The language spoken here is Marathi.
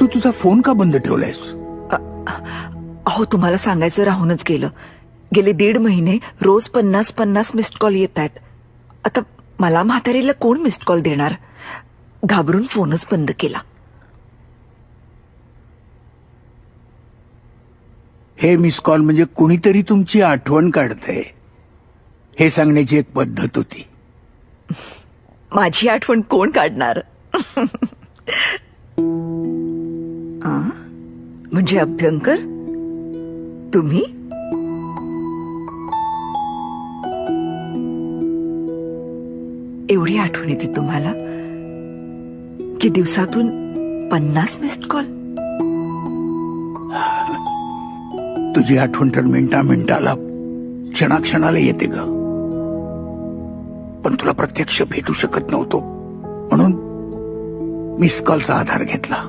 तू तुझा फोन का बंद ठेवलायस? अहो तुम्हाला सांगायचं राहूनच गेलं. गेले 1.5 महिने रोज 50 मिस्ड कॉल येत आहेत. आता मला म्हातारीला कोण मिस्ड कॉल देणार? घाबरून फोनच बंद केला. हे मिस कॉल म्हणजे कुणीतरी तुमची आठवण काढतंय हे सांगण्याची एक पद्धत होती. माझी आठवण कोण काढणार? म्हणजे अभ्यंकर तुम्ही? एवढी आठवण येते तुम्हाला की दिवसातून 50 मिस्ड कॉल? तुझी आठवण तर मिनिटाला क्षणाक्षणाला येते ग. पण तुला प्रत्यक्ष भेटू शकत नव्हतो म्हणून मिस कॉलचा आधार घेतला.